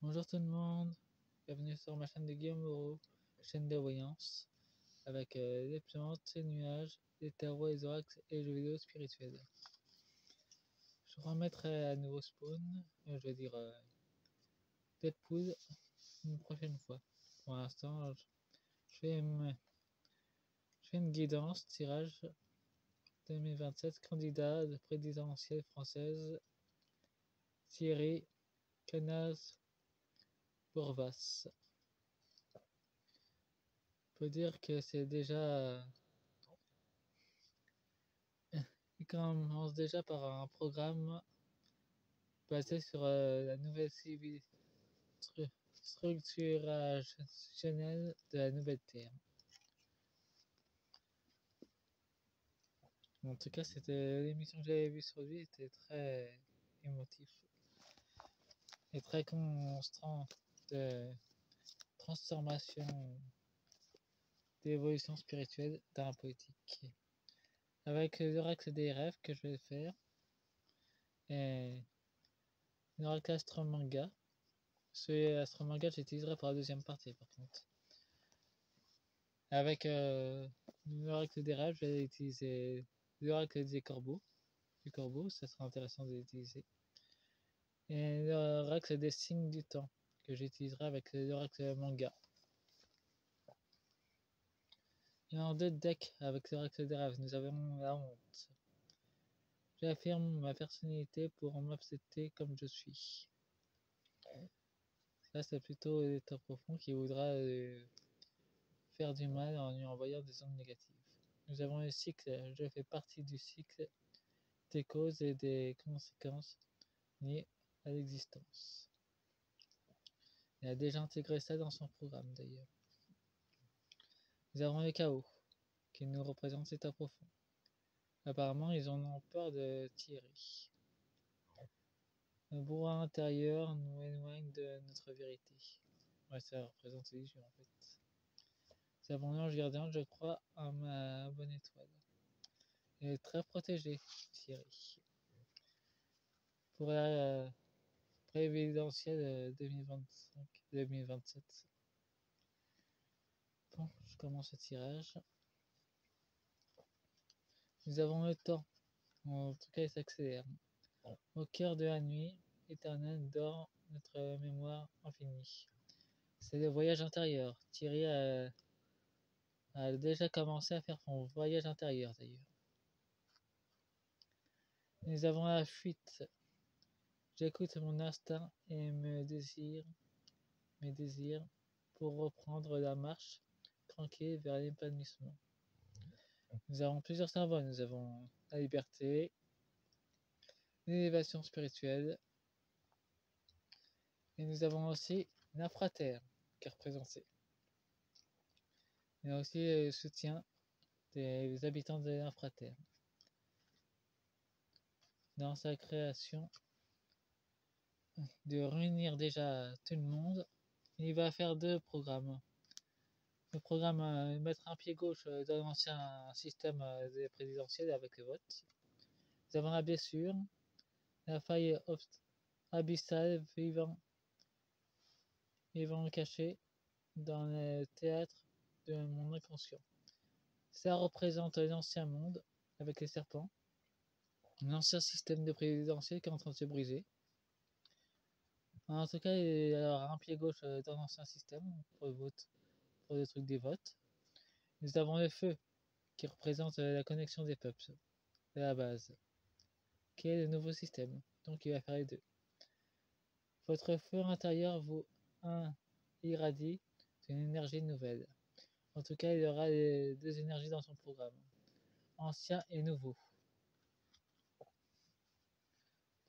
Bonjour tout le monde, bienvenue sur ma chaîne de Guillaume Moreau, chaîne de voyance, avec des plantes, des nuages, des tarots, des oracles et des jeux vidéo spirituels. Je remettrai à nouveau Spawn, je veux dire Deadpool, une prochaine fois. Pour l'instant, je fais une guidance, tirage 2027, candidat de présidentielle française, Thierry Canas-Bourvas. On peut dire que c'est déjà. Il commence déjà par un programme basé sur la nouvelle structurationnelle de la nouvelle Terre. En tout cas, c'était l'émission que j'avais vue sur lui, était très émotif et très constant de transformation, d'évolution spirituelle dans la politique. Avec l'oracle des rêves que je vais faire et l'oracle Astro Manga. Ce Astro Manga, j'utiliserai pour la deuxième partie par contre. Avec l'oracle des rêves, je vais utiliser l'oracle des corbeaux. Du corbeau, ça sera intéressant de l'utiliser. Et l'oracle des signes du temps, que j'utiliserai avec l'oracle manga. Et en deux decks avec l'oracle des rêves, nous avons la honte. J'affirme ma personnalité pour m'accepter comme je suis. Ça, c'est plutôt l'état profond qui voudra faire du mal en lui envoyant des ondes négatives. Nous avons le cycle, je fais partie du cycle des causes et des conséquences liées à l'existence. Il a déjà intégré ça dans son programme d'ailleurs. Nous avons le chaos, qui nous représente l'état profond. Apparemment, ils en ont peur de Thierry. Le brouhaha intérieur nous éloigne de notre vérité. Ouais, ça représente l'illusion en fait. Nous avons l'ange gardien, je crois à ma bonne étoile. Il est très protégé, Thierry. Pour la présidentielle 2025-2027. Bon, je commence le tirage. Nous avons le temps. En tout cas, il s'accélère. Au cœur de la nuit éternelle dort notre mémoire infinie. C'est le voyage intérieur. Thierry a déjà commencé à faire son voyage intérieur d'ailleurs. Nous avons la fuite. J'écoute mon instinct et mes désirs pour reprendre la marche tranquille vers l'épanouissement. Nous avons plusieurs symboles. Nous avons la liberté, l'élévation spirituelle, et nous avons aussi l'infraterre qui est représentée. Il y a aussi le soutien des habitants de l'infraterre. Dans sa création de réunir déjà tout le monde, il va faire deux programmes. Le programme mettre un pied gauche dans l'ancien système présidentiel avec le vote. Nous avons la blessure, la faille abyssale vivant cachée dans le théâtre de mon inconscient. Ça représente l'ancien monde avec les serpents, l'ancien système de présidentiel qui est en train de se briser. En tout cas, il y aura un pied gauche dans l'ancien système pour le vote, pour le truc des votes. Nous avons le feu qui représente la connexion des peuples de la base, qui est le nouveau système. Donc il va faire les deux. Votre feu intérieur vous irradie d'une énergie nouvelle. En tout cas, il y aura les deux énergies dans son programme, ancien et nouveau,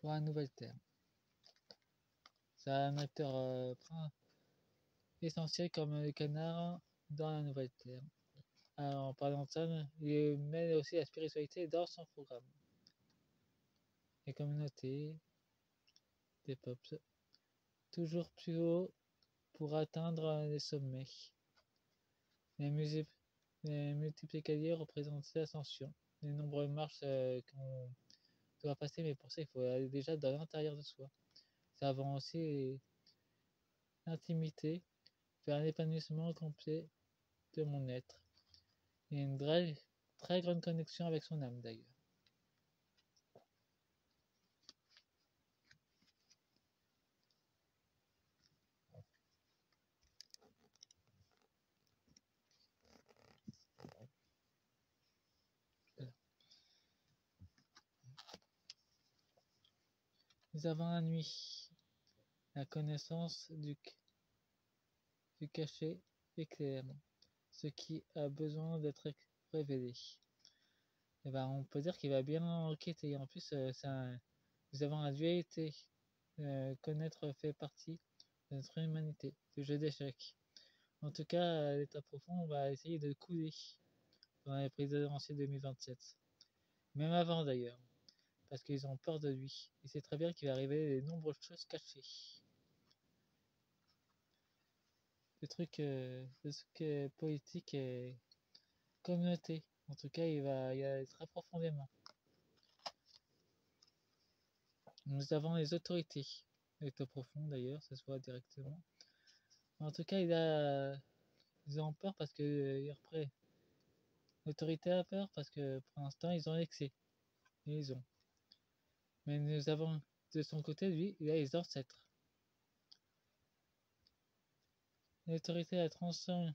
pour la nouvelle Terre. C'est un acteur essentiel comme le canard dans la nouvelle Terre. Alors, en parlant de ça, il met aussi la spiritualité dans son programme. Les communautés, des peuples, toujours plus haut pour atteindre les sommets. Les multiplicateurs représentent l'ascension, les nombreuses marches qu'on doit passer, mais pour ça, il faut aller déjà dans l'intérieur de soi. Ça avance aussi intimité vers l'épanouissement complet de mon être. Et une très grande connexion avec son âme d'ailleurs. Nous avons la nuit, la connaissance du caché éclaire, ce qui a besoin d'être révélé. Et ben, on peut dire qu'il va bien enquêter. En plus, nous avons la dualité. Connaître fait partie de notre humanité, du jeu d'échecs. En tout cas, à l'état profond, on va essayer de couler dans les présidentielles 2027. Même avant d'ailleurs, parce qu'ils ont peur de lui. Il sait très bien qu'il va arriver de nombreuses choses cachées. Des trucs politiques et communauté. En tout cas, il va y aller très profondément. Nous avons les autorités. L'état profond d'ailleurs, ça se voit directement. En tout cas, ils ont peur parce que après, l'autorité a peur parce que pour l'instant, ils ont l'excès. Et ils ont. Mais nous avons de son côté, lui, il a les ancêtres. L'autorité à la transmission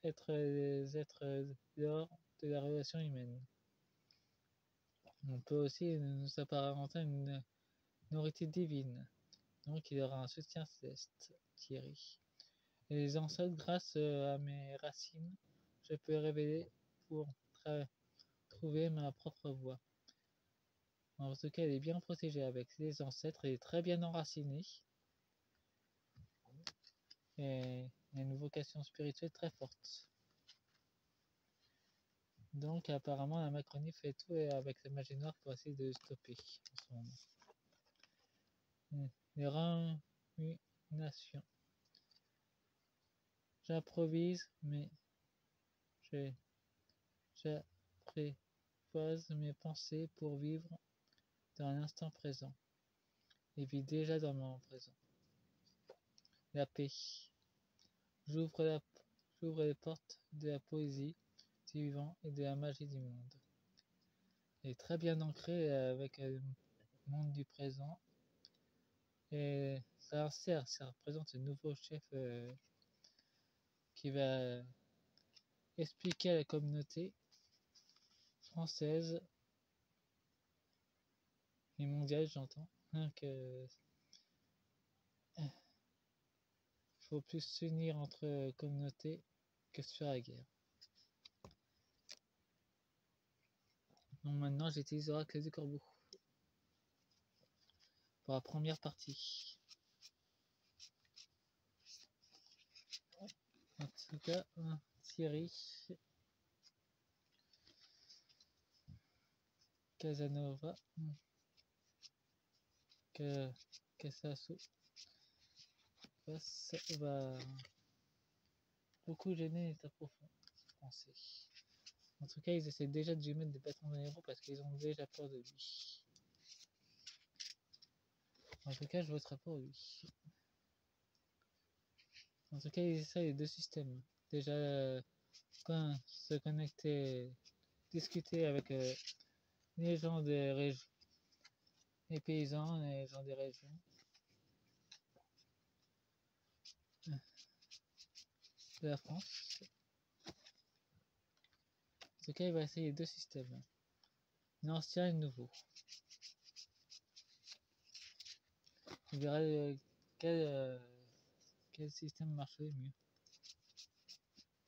être les êtres dehors de la relation humaine. On peut aussi nous apparenter à une nourriture divine. Donc il aura un soutien céleste, Thierry. Et les ancêtres, grâce à mes racines, je peux révéler pour trouver ma propre voie. En tout cas, elle est bien protégée avec les ancêtres, elle est très bien enracinée. Et il y a une vocation spirituelle très forte. Donc apparemment la Macronie fait tout avec la magie noire pour essayer de le stopper en ce moment. Les ruminations. J'improvise, mais j'apprivoise mes pensées pour vivre dans l'instant présent et vis déjà dans le moment présent. La paix. J'ouvre les portes de la poésie du vivant et de la magie du monde. Elle est très bien ancrée avec le monde du présent. Et ça représente un nouveau chef qui va expliquer à la communauté française et mondiale, j'entends, que faut plus s'unir entre communautés que se faire la guerre. Donc maintenant, j'utilise l'oracle du corbeau pour la première partie. En tout cas, Thierry Casanova, Casasso va beaucoup gêner l'état profond français. En tout cas, ils essaient déjà de lui mettre des bâtons dans les roues parce qu'ils ont déjà peur de lui. En tout cas, je voterai pour lui. En tout cas, ils essaient les deux systèmes. Déjà, se connecter, discuter avec les gens des régions, les paysans, les gens des régions. De la France. En tout cas, il va essayer deux systèmes. L'ancien et le nouveau. On verra quel système marche le mieux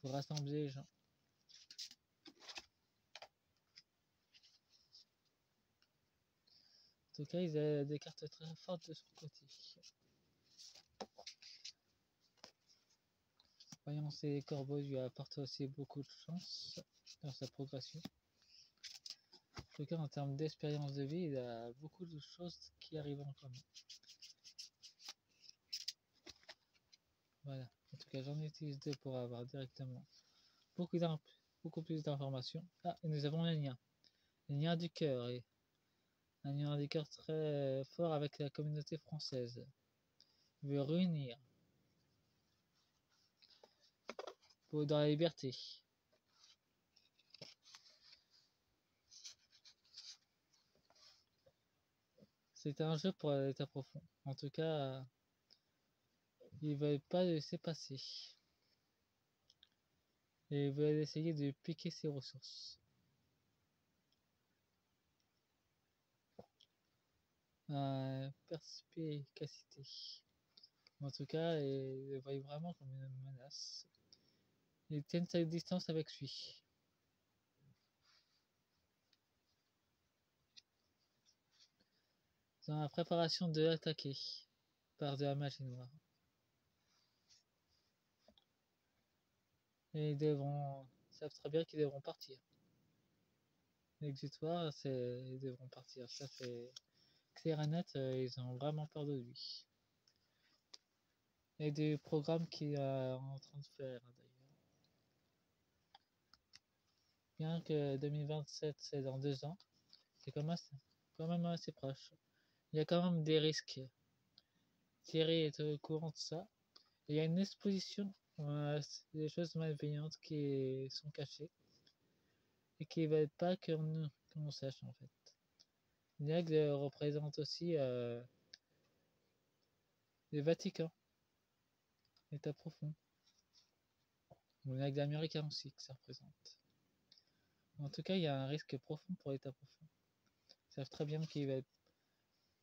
pour rassembler les gens. En tout cas, il a des cartes très fortes de son côté. Voyons, ces corbeaux lui apportent aussi beaucoup de chance dans sa progression. En tout cas, en termes d'expérience de vie, il a beaucoup de choses qui arrivent en commun. Voilà. En tout cas, j'en utilise deux pour avoir directement beaucoup plus d'informations. Ah, et nous avons un lien. Le lien du cœur. Et un lien du cœur très fort avec la communauté française. Il veut réunir dans la liberté. C'est un jeu pour l'état profond. En tout cas, ils veulent pas le laisser passer. Et ils veulent essayer de piquer ses ressources. Perspicacité. En tout cas, ils le voient vraiment comme une menace. Ils tiennent sa distance avec lui. Dans la préparation de l'attaquer par de la magie noire. Et ils savent très bien qu'ils devront partir. L'exutoire, ils devront partir. Ça, c'est clair et net, ils ont vraiment peur de lui. Et du programme qu'il est en train de faire, d'ailleurs. Bien que 2027, c'est dans 2 ans, c'est quand même assez proche. Il y a quand même des risques. Thierry est au courant de ça. Il y a une exposition des choses malveillantes qui sont cachées et qui ne veulent pas qu'on sache en fait. L'aigle représente aussi le Vatican, l'État profond. Ou l'aigle américain aussi que ça représente. En tout cas, il y a un risque profond pour l'État profond. Ils savent très bien qu'ils ne veulent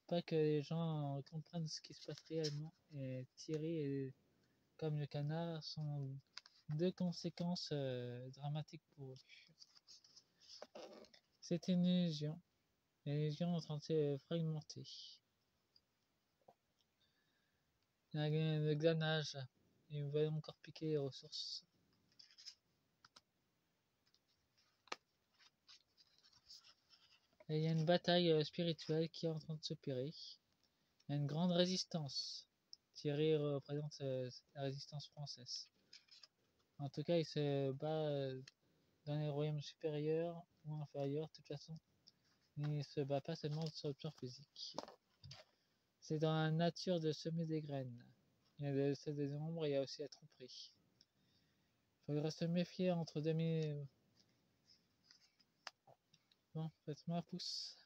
pas que les gens comprennent ce qui se passe réellement. Et Thierry et comme le canard sont 2 conséquences dramatiques pour eux. C'est une illusion. L'illusion est en train de se fragmenter. Le glanage. Ils veulent encore piquer les ressources. Et il y a une bataille spirituelle qui est en train de s'opérer. Il y a une grande résistance. Thierry représente la résistance française. En tout cas, il se bat dans les royaumes supérieurs ou inférieurs, de toute façon. Il ne se bat pas seulement sur le plan physique. C'est dans la nature de semer des graines. Il y a des ombres et il y a aussi la tromperie. Il faudra se méfier entre 2000. Bon, faites-moi un pouce.